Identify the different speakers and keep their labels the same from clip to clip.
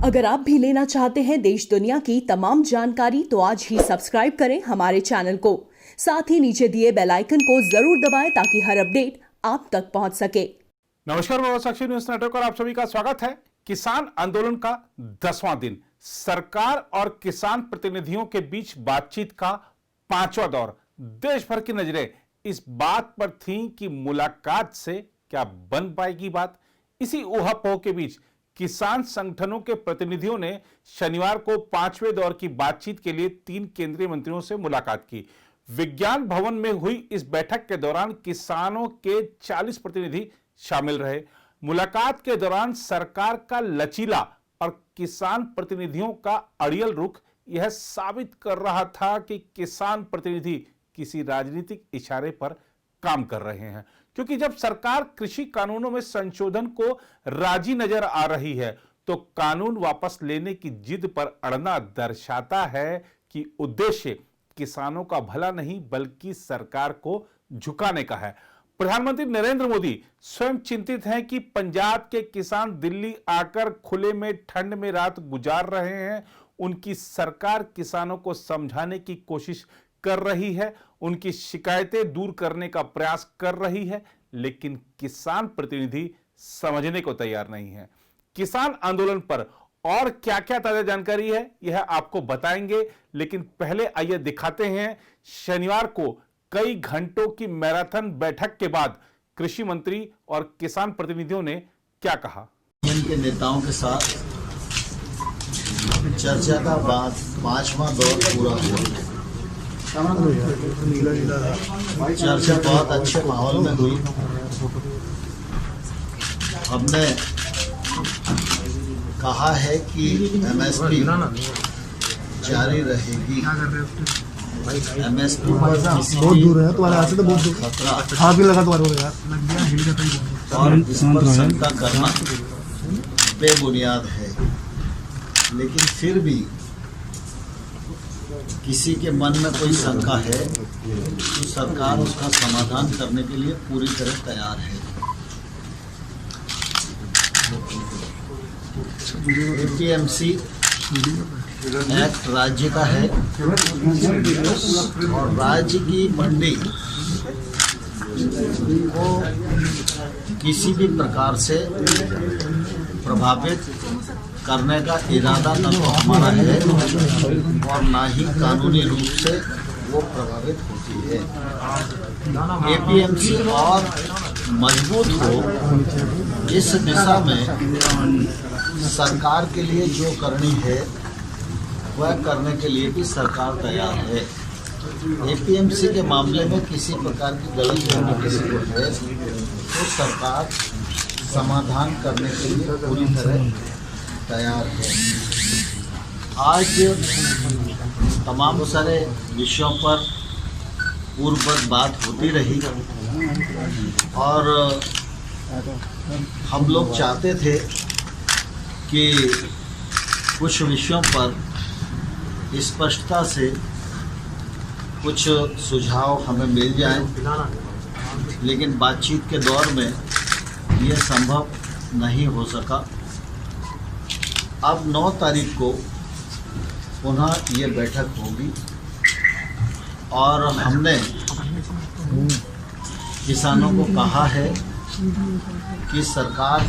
Speaker 1: अगर आप भी लेना चाहते हैं देश दुनिया की तमाम जानकारी तो आज ही सब्सक्राइब करें हमारे चैनल को। साथ ही नीचे दिए बेल आइकन को जरूर दबाएं ताकि हर अपडेट आप तक पहुंच सके।
Speaker 2: नमस्कार, मैं साक्षी न्यूज नेटवर्क और आप सभी का स्वागत है। किसान आंदोलन का 10वां दिन, सरकार और किसान प्रतिनिधियों के बीच बातचीत का 5वां दौर। देश भर की नजरें इस बात पर थीं कि मुलाकात से क्या बन पाएगी बात। इसी ऊहापोह के बीच किसान संगठनों के प्रतिनिधियों ने शनिवार को 5वें दौर की बातचीत के लिए 3 केंद्रीय मंत्रियों से मुलाकात की। विज्ञान भवन में हुई इस बैठक के दौरान किसानों के 40 प्रतिनिधि शामिल रहे। मुलाकात के दौरान सरकार का लचीला और किसान प्रतिनिधियों का अड़ियल रुख यह साबित कर रहा था कि किसान प्रतिनिधि किसी राजनीतिक इशारे पर काम कर रहे हैं, क्योंकि जब सरकार कृषि कानूनों में संशोधन को राजी नजर आ रही है तो कानून वापस लेने की जिद पर अड़ना दर्शाता है कि उद्देश्य किसानों का भला नहीं बल्कि सरकार को झुकाने का है। प्रधानमंत्री नरेंद्र मोदी स्वयं चिंतित हैं कि पंजाब के किसान दिल्ली आकर खुले में ठंड में रात गुजार रहे हैं। उनकी सरकार किसानों को समझाने की कोशिश कर रही है, उनकी शिकायतें दूर करने का प्रयास कर रही है, लेकिन किसान प्रतिनिधि समझने को तैयार नहीं है। किसान आंदोलन पर और क्या-क्या ताजा जानकारी है यह आपको बताएंगे, लेकिन पहले आइए दिखाते हैं शनिवार को कई घंटों की मैराथन बैठक के बाद कृषि मंत्री और किसान प्रतिनिधियों ने क्या कहा।
Speaker 3: के नेताओं के साथ चर्चा का बाद 5वां दौर पूरा हुआ। चर्चा बहुत अच्छे माहौल में हुई। हमने कहा है कि एमएसपी जारी रहेगी। एमएसपी
Speaker 4: बहुत दूर है तुम्हारे यहाँ से, तो बहुत दूर
Speaker 3: खतरा
Speaker 4: आग भी लगा तुम्हारे यार,
Speaker 3: और इस पर शंका करना बेबुनियाद है। लेकिन फिर भी किसी के मन में कोई शंका है तो सरकार उसका समाधान करने के लिए पूरी तरह तैयार है। एपीएमसी एक्ट राज्य का है और राज्य की मंडी को किसी भी प्रकार से प्रभावित करने का इरादा न तो हमारा है और ना ही कानूनी रूप से वो प्रभावित होती है। एपीएमसी और मजबूत हो इस दिशा में सरकार के लिए जो करनी है वह करने के लिए भी सरकार तैयार है। एपीएमसी के मामले में किसी प्रकार की गलत होने किसी को है तो सरकार समाधान करने के लिए पूरी तरह तैयार है। आज तमाम सारे विषयों पर पूर्ववत बात होती रही और हम लोग चाहते थे कि कुछ विषयों पर स्पष्टता से कुछ सुझाव हमें मिल जाएं, लेकिन बातचीत के दौर में यह संभव नहीं हो सका। अब 9 तारीख को पुनः ये बैठक होगी और हमने किसानों को कहा है कि सरकार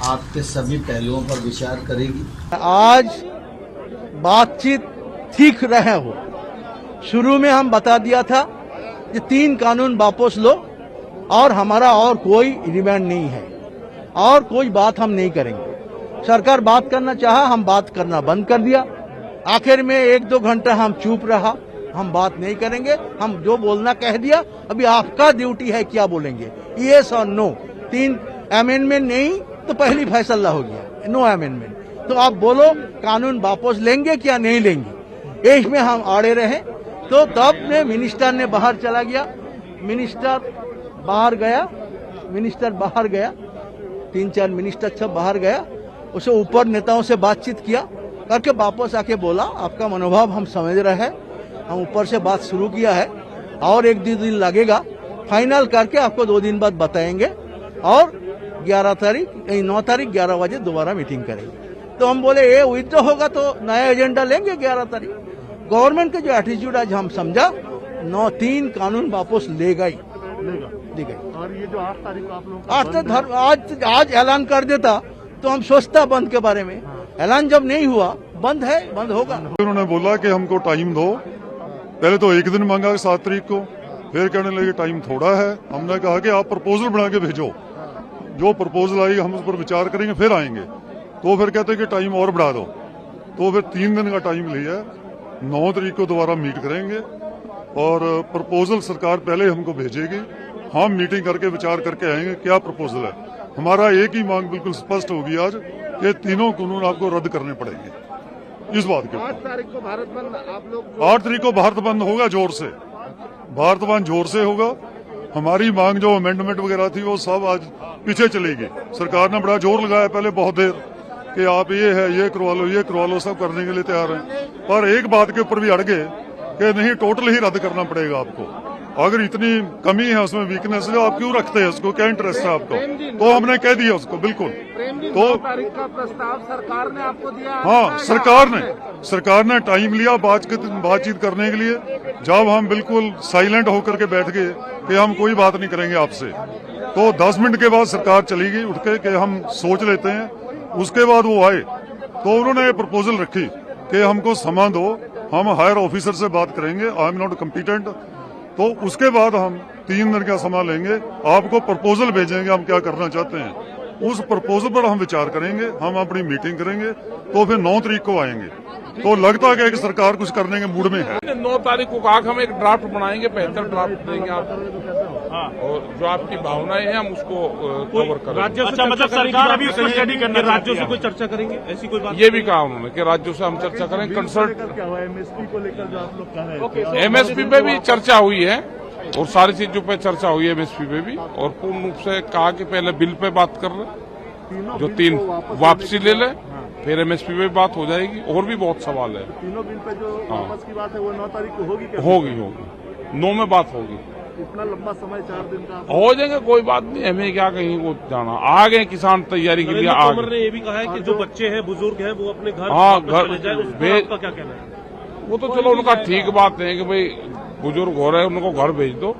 Speaker 3: आपके सभी पहलुओं पर विचार करेगी।
Speaker 4: आज बातचीत ठीक रहे हो। शुरू में हम बता दिया था कि 3 कानून वापस लो और हमारा और कोई डिमांड नहीं है और कोई बात हम नहीं करेंगे। सरकार बात करना चाहा, हम बात करना बंद कर दिया। आखिर में 1-2 घंटा हम चुप रहा, हम बात नहीं करेंगे, हम जो बोलना कह दिया। अभी आपका ड्यूटी है क्या बोलेंगे, येस और नो। 3 अमेंडमेंट नहीं तो पहली फैसला हो गया नो अमेंडमेंट। तो आप बोलो कानून वापस लेंगे क्या नहीं लेंगे। इसमें हम आड़े रहे तो तब में मिनिस्टर ने बाहर चला गया। मिनिस्टर बाहर गया 3-4 मिनिस्टर सब बाहर गया। उसे ऊपर नेताओं से बातचीत किया करके वापस आके बोला आपका मनोभाव हम समझ रहे हैं, हम ऊपर से बात शुरू किया है और 1-2 दिन लगेगा, फाइनल करके आपको 2 दिन बाद बताएंगे और 9 तारीख 11 बजे दोबारा मीटिंग करेंगे। तो हम बोले ये विथड्रॉ होगा तो नया एजेंडा लेंगे 11 तारीख। गवर्नमेंट का जो एटीट्यूड आज हम समझा 3 कानून वापस लेगा ही लेगा।
Speaker 5: और ये जो 8 तारीख को आप लोग
Speaker 4: आज ऐलान कर देता तो हम सोचता बंद के बारे में। ऐलान जब नहीं हुआ, बंद है, बंद होगा।
Speaker 6: उन्होंने बोला कि हमको टाइम दो। पहले तो एक दिन मांगा 7 तारीख को, फिर कहने लगे टाइम थोड़ा है। हमने कहा कि आप प्रपोजल बना के भेजो, जो प्रपोजल आएगी हम उस पर विचार करेंगे फिर आएंगे। तो फिर कहते कि टाइम और बढ़ा दो। तो फिर 3 दिन का टाइम लिया, 9 तारीख को दोबारा मीट करेंगे और प्रपोजल सरकार पहले हमको भेजेगी। हम मीटिंग करके विचार करके आएंगे क्या प्रपोजल है। हमारा एक ही मांग बिल्कुल स्पष्ट होगी आज कि तीनों कानून आपको रद्द करने पड़ेंगे। इस बात के
Speaker 5: 8 तारीख को भारत बंद आप लोग
Speaker 6: 8 तारीख को भारत बंद होगा, जोर से भारत बंद जोर से होगा। हमारी मांग जो अमेंडमेंट वगैरह थी वो सब आज पीछे चलेगी। सरकार ने बड़ा जोर लगाया पहले बहुत देर कि आप ये करवा लो, सब करने के लिए तैयार हैं। पर एक बात के ऊपर भी अड़ गए कि नहीं, टोटल ही रद्द करना पड़ेगा आपको। अगर इतनी कमी है उसमें, वीकनेस है, आप क्यों रखते हैं उसको, क्या इंटरेस्ट है आपको? तो हमने कह दिया उसको बिल्कुल।
Speaker 5: तो तारीख का प्रस्ताव सरकार ने आपको दिया?
Speaker 6: हाँ, सरकार ने टाइम लिया बातचीत करने के लिए। जब हम बिल्कुल साइलेंट होकर के बैठ गए कि हम कोई बात नहीं करेंगे आपसे, तो 10 मिनट के बाद सरकार चली गई उठ के कि हम सोच लेते हैं। उसके बाद वो आए तो उन्होंने प्रपोजल रखी कि हमको समय दो, हम हायर ऑफिसर से बात करेंगे, आई एम नॉट कम्पिटेंट। तो उसके बाद हम 3 दिन का समय लेंगे, आपको प्रपोजल भेजेंगे हम क्या करना चाहते हैं। उस प्रपोजल पर हम विचार करेंगे, हम अपनी मीटिंग करेंगे, तो फिर 9 तारीख को आएंगे। तो लगता है कि सरकार कुछ करने के मूड में है।
Speaker 7: 9 तारीख को कहा हम एक ड्राफ्ट बनाएंगे, बेहतर ड्राफ्ट देंगे आपको। हाँ, और जो आपकी भावनाएं हैं हम उसको कवर करेंगे।
Speaker 5: राज्यों से मतलब सरकार अभी उसको स्टडी करना, राज्यों से कोई चर्चा करेंगे, ऐसी कोई बात?
Speaker 7: ये भी कहा उन्होंने कि राज्यों से हम चर्चा करेंगे। कंसल्ट
Speaker 5: क्या हुआ एमएसपी को लेकर जो आप लोग कह रहे हैं?
Speaker 7: एमएसपी पे भी चर्चा हुई है और सारी चीजों पे चर्चा हुई है एमएसपी पे भी। और पूर्ण रूप से कहा कि पहले बिल पे बात कर रहे, जो 3 वापसी ले ले, फिर एमएसपी पे बात हो जाएगी। और भी बहुत सवाल है।
Speaker 5: तीनों बिल पे जो वापस की बात है वो 9 तारीख को होगी क्या?
Speaker 7: होगी 9 में बात होगी।
Speaker 5: इतना लंबा समय 4 दिन का
Speaker 7: हो जाएंगे, कोई बात नहीं, हमें क्या कहीं वो जाना। आ गए किसान तैयारी के लिए, आ
Speaker 8: तोमर ने ये भी कहा है कि जो बच्चे हैं, बुजुर्ग हैं, वो अपने घर
Speaker 7: हाँ,
Speaker 8: वापस
Speaker 7: घर
Speaker 8: चले जाए। उस पर
Speaker 7: भेज-
Speaker 8: आपका क्या कहना है?
Speaker 7: वो तो चलो उनका ठीक बात है कि भाई बुजुर्ग हो रहे हैं, उनको घर भेज दो,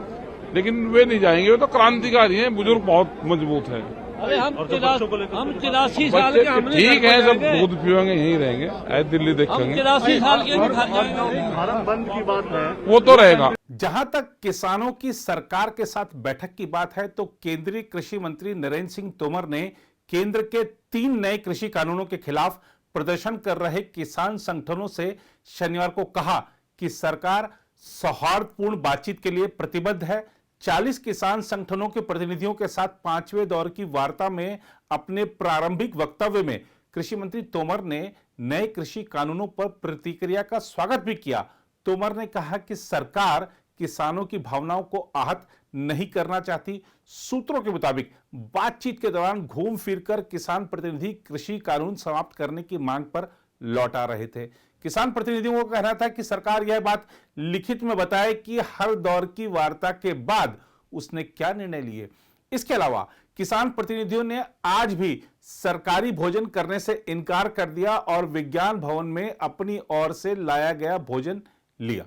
Speaker 7: लेकिन वे नहीं जाएंगे। वे तो क्रांतिकारी हैं, बुजुर्ग बहुत मजबूत है।
Speaker 8: और जो बच्चों को लेकर 83 साल के हमने
Speaker 7: ठीक है, सब दूध पिएंगे, यहीं रहेंगे, दिल्ली देखेंगे,
Speaker 8: 83 साल के भी घर जाएंगे।
Speaker 5: भारत बंद की बात है।
Speaker 7: वो तो रहेगा।
Speaker 2: जहां तक किसानों की सरकार के साथ बैठक की बात है, तो केंद्रीय कृषि मंत्री नरेंद्र सिंह तोमर ने केंद्र के 3 नए कृषि कानूनों के खिलाफ प्रदर्शन कर रहे किसान संगठनों से शनिवार को कहा कि सरकार सौहार्दपूर्ण बातचीत के लिए प्रतिबद्ध है। 40 किसान संगठनों के प्रतिनिधियों के साथ 5वें दौर की वार्ता में अपने प्रारंभिक वक्तव्य में कृषि मंत्री तोमर ने नए कृषि कानूनों पर प्रतिक्रिया का स्वागत भी किया। तोमर ने कहा कि सरकार किसानों की भावनाओं को आहत नहीं करना चाहती। सूत्रों के मुताबिक बातचीत के दौरान घूम फिरकर किसान प्रतिनिधि कृषि कानून समाप्त करने की मांग पर लौट आ रहे थे। किसान प्रतिनिधियों का कहना था कि सरकार यह बात लिखित में बताए कि हर दौर की वार्ता के बाद उसने क्या निर्णय लिए। इसके अलावा किसान प्रतिनिधियों ने आज भी सरकारी भोजन करने से इनकार कर दिया और विज्ञान भवन में अपनी ओर से लाया गया भोजन लिया।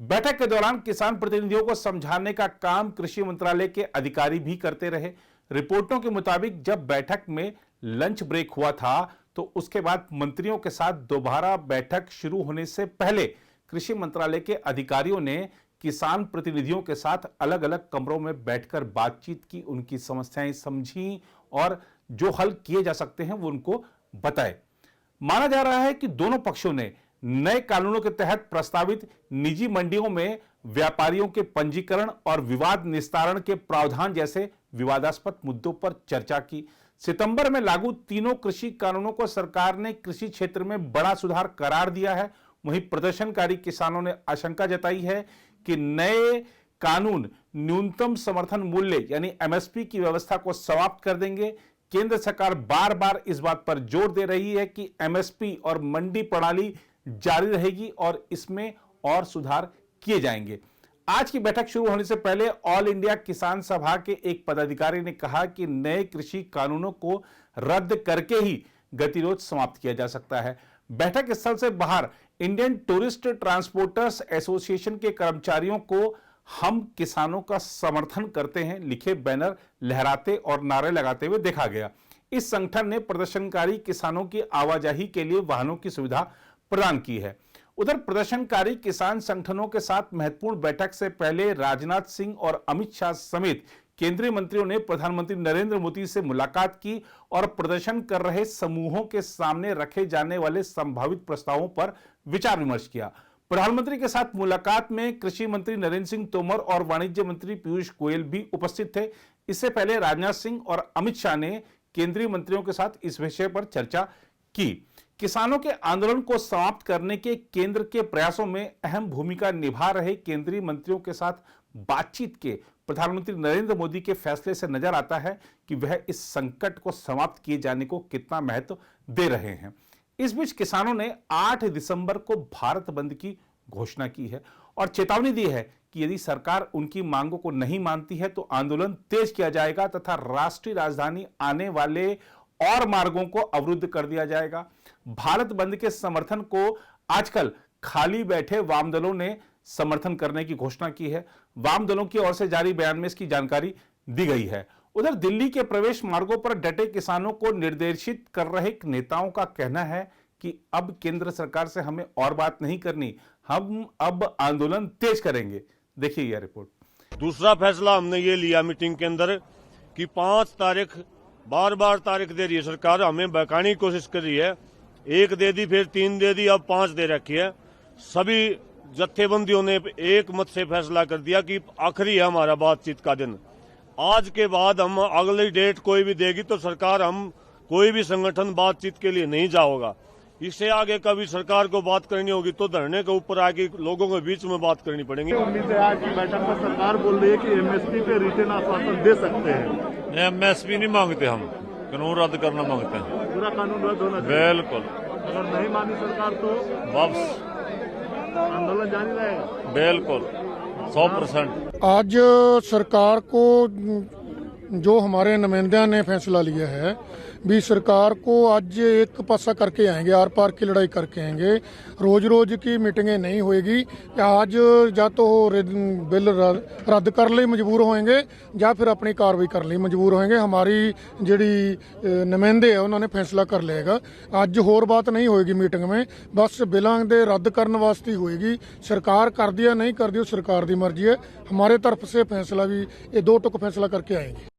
Speaker 2: बैठक के दौरान किसान प्रतिनिधियों को समझाने का काम कृषि मंत्रालय के अधिकारी भी करते रहे। रिपोर्टों के मुताबिक जब बैठक में लंच ब्रेक हुआ था तो उसके बाद मंत्रियों के साथ दोबारा बैठक शुरू होने से पहले कृषि मंत्रालय के अधिकारियों ने किसान प्रतिनिधियों के साथ अलग अलग कमरों में बैठकर बातचीत की, उनकी समस्याएं समझी और जो हल किए जा सकते हैं वो उनको बताए। माना जा रहा है कि दोनों पक्षों ने नए कानूनों के तहत प्रस्तावित निजी मंडियों में व्यापारियों के पंजीकरण और विवाद निस्तारण के प्रावधान जैसे विवादास्पद मुद्दों पर चर्चा की। सितंबर में लागू तीनों कृषि कानूनों को सरकार ने कृषि क्षेत्र में बड़ा सुधार करार दिया है। वहीं प्रदर्शनकारी किसानों ने आशंका जताई है कि नए कानून न्यूनतम समर्थन मूल्य यानी एमएसपी की व्यवस्था को समाप्त कर देंगे। केंद्र सरकार बार बार इस बात पर जोर दे रही है कि एमएसपी और मंडी प्रणाली जारी रहेगी और इसमें और सुधार किए जाएंगे। आज की बैठक शुरू होने से पहले ऑल इंडिया किसान सभा के एक पदाधिकारी ने कहा कि नए कृषि कानूनों को रद्द करके ही गतिरोध समाप्त किया जा सकता है। बैठक स्थल से बाहर इंडियन टूरिस्ट ट्रांसपोर्टर्स एसोसिएशन के कर्मचारियों को हम किसानों का समर्थन करते हैं लिखे बैनर लहराते और नारे लगाते हुए देखा गया। इस संगठन ने प्रदर्शनकारी किसानों की आवाजाही के लिए वाहनों की सुविधा प्रदान की है। उधर प्रदर्शनकारी किसान संगठनों के साथ महत्वपूर्ण बैठक से पहले राजनाथ सिंह और अमित शाह समेत केंद्रीय मंत्रियों ने प्रधानमंत्री नरेंद्र मोदी से मुलाकात की और प्रदर्शन कर रहे समूहों के सामने रखे जाने वाले संभावित प्रस्तावों पर विचार विमर्श किया। प्रधानमंत्री के साथ मुलाकात में कृषि मंत्री नरेंद्र सिंह तोमर और वाणिज्य मंत्री पीयूष गोयल भी उपस्थित थे। इससे पहले राजनाथ सिंह और अमित शाह ने केंद्रीय मंत्रियों के साथ इस विषय पर चर्चा की। किसानों के आंदोलन को समाप्त करने के केंद्र के प्रयासों में अहम भूमिका निभा रहे केंद्रीय मंत्रियों के साथ बातचीत के प्रधानमंत्री नरेंद्र मोदी के फैसले से नजर आता है कि वह इस संकट को समाप्त किए जाने को कितना महत्व दे रहे हैं। इस बीच किसानों ने 8 दिसंबर को भारत बंद की घोषणा की है और चेतावनी दी है कि यदि सरकार उनकी मांगों को नहीं मानती है तो आंदोलन तेज किया जाएगा तथा राष्ट्रीय राजधानी आने वाले और मार्गों को अवरुद्ध कर दिया जाएगा। भारत बंद के समर्थन को आजकल खाली बैठे वाम दलों ने समर्थन करने की घोषणा की है। वाम दलों की ओर से जारी बयान में इसकी जानकारी दी गई है। उधर दिल्ली के प्रवेश मार्गों पर डटे किसानों को निर्देशित कर रहे नेताओं का कहना है कि अब केंद्र सरकार से हमें और बात नहीं करनी, हम अब आंदोलन तेज करेंगे। देखिए यह रिपोर्ट।
Speaker 5: दूसरा फैसला हमने ये लिया मीटिंग के अंदर कि 5 तारीख बार बार तारीख दे रही है सरकार, हमें बहकाने की कोशिश कर रही है। 1 दे दी, फिर 3 दे दी, अब 5 दे रखी है। सभी जत्थेबंदियों ने एक मत से फैसला कर दिया कि आखिरी है हमारा बातचीत का दिन। आज के बाद हम अगली डेट कोई भी देगी तो सरकार, हम कोई भी संगठन बातचीत के लिए नहीं जाओगा। इससे आगे कभी सरकार को बात करनी होगी तो धरने के ऊपर आके लोगों के बीच में बात करनी पड़ेगी।
Speaker 9: उम्मीद है आज की बैठक में सरकार बोल रही है कि एमएसपी पे रिटर्न आश्वासन दे सकते हैं।
Speaker 7: एमएसपी नहीं मांगते, हम कानून रद्द करना मांगते हैं।
Speaker 9: पूरा कानून रद्द होना चाहिए।
Speaker 7: बिल्कुल।
Speaker 9: अगर नहीं मानी सरकार तो
Speaker 7: वापस
Speaker 9: आंदोलन जारी रहेगा।
Speaker 7: बिल्कुल 100%।
Speaker 10: आज सरकार को जो हमारे नुमाइंदों ने फैसला लिया है भी सरकार को आज एक पासा करके आएंगे, आर पार की लड़ाई करके आएंगे। रोज रोज की मीटिंगें नहीं होएगी। आज या तो बिल रद्द कर ले मजबूर होएंगे या फिर अपनी कार्रवाई कर ले मजबूर होएंगे। हमारी जिहड़ी नुमाइंदे है उन्होंने फैसला कर लेगा। आज होर बात नहीं होएगी मीटिंग में, बस बिलों दे रद्द करने वास्ते ही होएगी। सरकार कर दी या नहीं कर दी सरकार की मर्जी है। हमारे तरफ से फैसला भी ये 2 टुक फैसला करके आएंगे।